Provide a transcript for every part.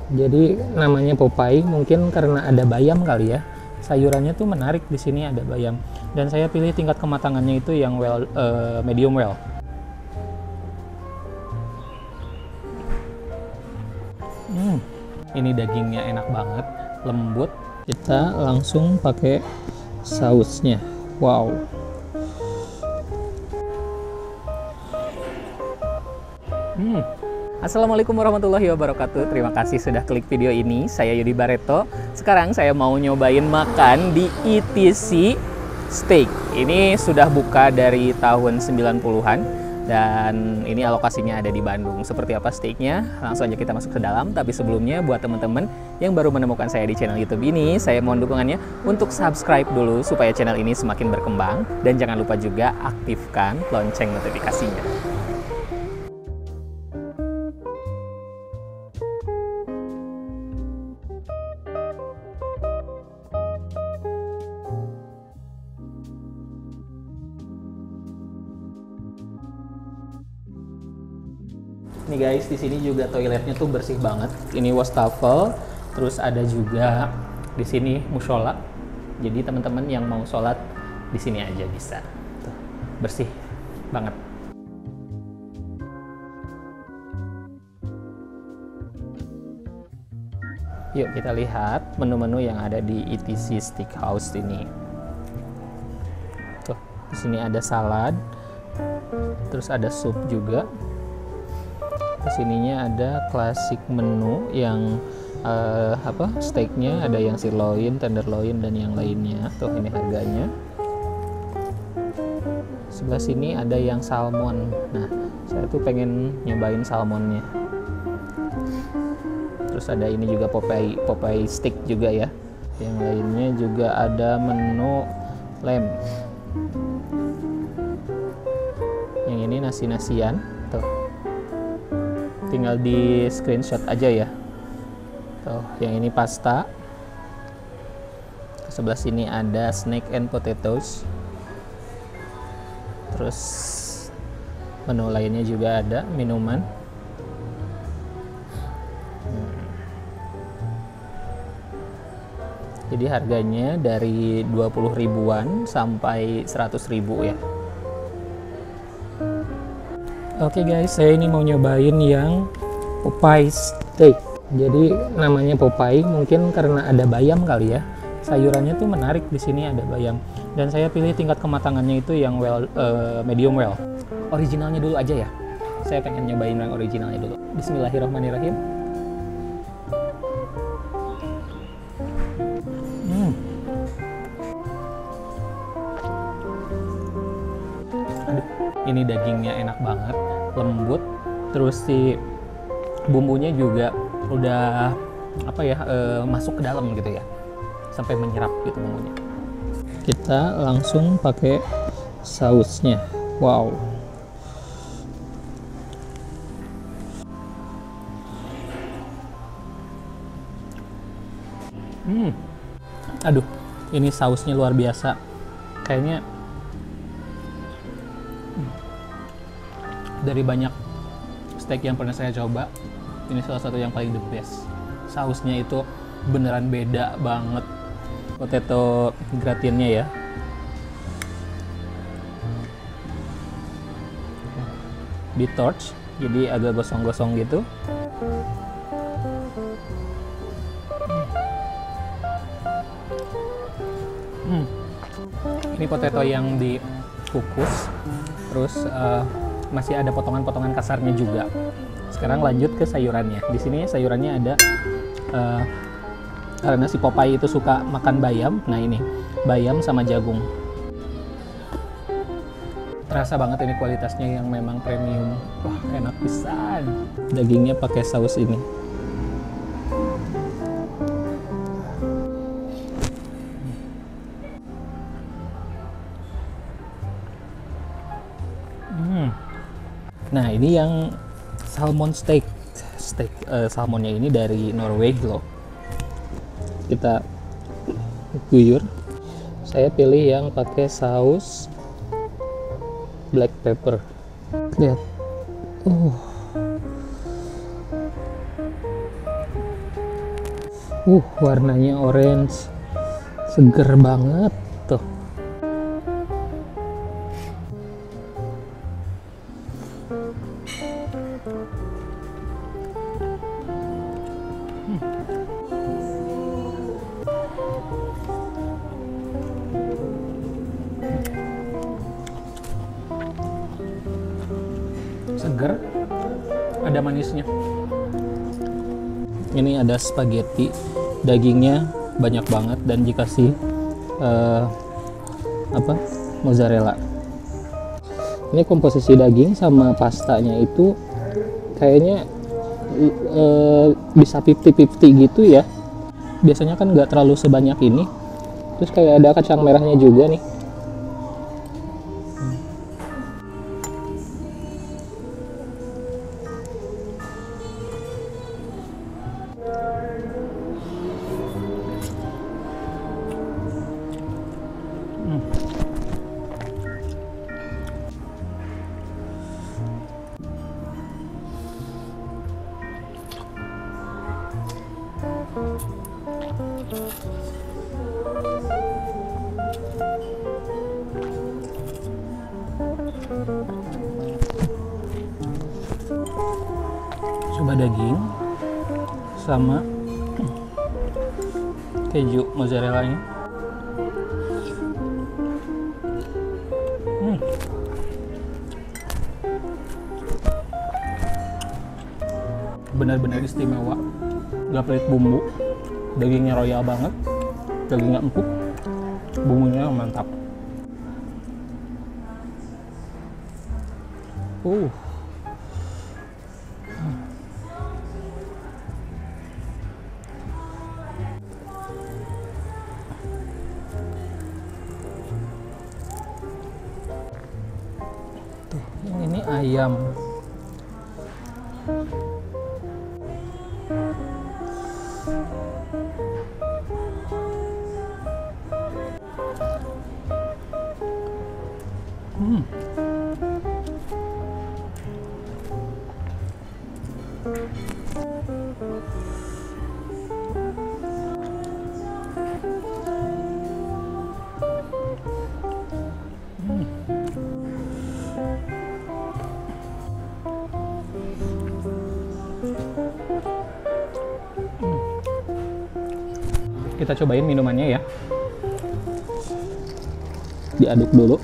Jadi namanya Popeye mungkin karena ada bayam kali ya. Sayurannya tuh menarik, di sini ada bayam. Dan saya pilih tingkat kematangannya itu yang medium well. Ini dagingnya enak banget, lembut. Kita langsung pakai sausnya. Wow. Assalamualaikum warahmatullahi wabarakatuh. Terima kasih sudah klik video ini. Saya Yudi Barreto. Sekarang saya mau nyobain makan di ETC Steak. Ini sudah buka dari tahun 90-an dan ini alokasinya ada di Bandung. Seperti apa steaknya? Langsung aja kita masuk ke dalam. Tapi sebelumnya buat teman-teman yang baru menemukan saya di channel YouTube ini, saya mohon dukungannya untuk subscribe dulu supaya channel ini semakin berkembang, dan jangan lupa juga aktifkan lonceng notifikasinya. Nih guys, di sini juga toiletnya tuh bersih banget. Ini wastafel, terus ada juga di sini mushola. Jadi teman-teman yang mau sholat di sini aja bisa. Tuh, bersih banget. Yuk kita lihat menu-menu yang ada di ETC Steakhouse ini. Tuh, di sini ada salad, terus ada sup juga. Kesininya ada klasik menu yang steaknya ada yang sirloin, tenderloin, dan yang lainnya. Tuh ini harganya. Sebelah sini ada yang salmon. Nah, saya tuh pengen nyobain salmonnya. Terus ada ini juga Popeye steak juga ya. Yang lainnya juga ada menu lamb. Yang ini nasi-nasian. Tuh. Tinggal di screenshot aja ya. Tuh, yang ini pasta. Sebelah sini ada snack and potatoes. Terus menu lainnya juga ada, minuman. Jadi harganya dari 20 ribuan sampai 100 ribu ya. Oke guys, saya ini mau nyobain yang Popeye steak. Jadi namanya Popeye mungkin karena ada bayam kali ya. Sayurannya tuh menarik, di sini ada bayam. Dan saya pilih tingkat kematangannya itu yang medium well. Originalnya dulu aja ya. Saya pengen nyobain yang originalnya dulu. Bismillahirrahmanirrahim. Ini dagingnya enak banget, lembut, terus si bumbunya juga udah masuk ke dalam gitu ya, sampai menyerap gitu bumbunya. Kita langsung pakai sausnya. Wow. Aduh, ini sausnya luar biasa. Kayaknya dari banyak steak yang pernah saya coba, ini salah satu yang paling the best. Sausnya itu beneran beda banget. Potato gratinnya ya. Di torch, jadi agak gosong-gosong gitu. Ini potato yang dikukus, terus masih ada potongan-potongan kasarnya juga. Sekarang lanjut ke sayurannya. Di sini sayurannya ada karena si Popeye itu suka makan bayam. Nah ini bayam sama jagung. Terasa banget ini kualitasnya yang memang premium. Wah, enak pisan. Dagingnya pakai saus ini. Nah ini yang salmon steak. Salmonnya ini dari Norway loh. Kita guyur. Saya pilih yang pakai saus black pepper. Lihat. Warnanya orange, seger banget tuh. Seger, ada manisnya. Ini ada spaghetti, dagingnya banyak banget dan dikasih mozzarella. Ini komposisi daging sama pastanya itu kayaknya bisa 50-50 gitu ya. Biasanya kan nggak terlalu sebanyak ini. Terus kayak ada kacang merahnya juga nih. Coba daging sama keju mozzarella-nya. Benar-benar istimewa, gak pelit bumbu, dagingnya royal banget, dagingnya empuk, bumbunya mantap. Tuh, yang ini ayam. Kita cobain minumannya ya. Diaduk dulu.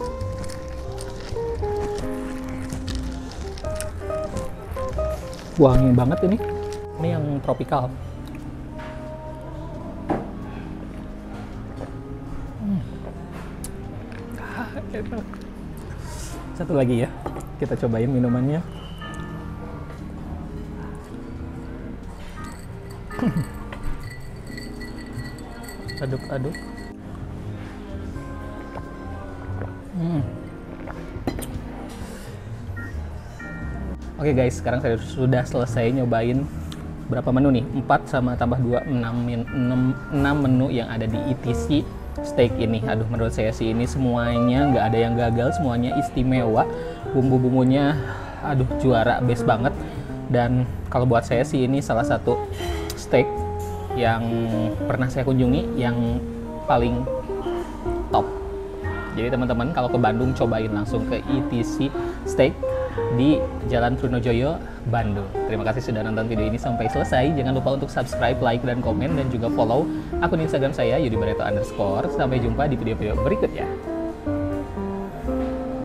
Wangi banget ini. Ini yang tropical. Satu lagi ya. Kita cobain minumannya. Aduk-aduk. Oke guys, sekarang saya sudah selesai nyobain berapa menu nih? 4 sama tambah 2, 6 menu yang ada di ETC Steak ini. Aduh, menurut saya sih ini semuanya nggak ada yang gagal, semuanya istimewa. Bumbu-bumbunya, aduh, juara, best banget. Dan kalau buat saya sih ini salah satu steak yang pernah saya kunjungi yang paling top. Jadi teman-teman kalau ke Bandung cobain langsung ke ETC Steak di Jalan Trunojoyo, Bandung. Terima kasih sudah nonton video ini sampai selesai. Jangan lupa untuk subscribe, like, dan komen, dan juga follow akun Instagram saya @yudibareto_. Sampai jumpa di video-video berikutnya.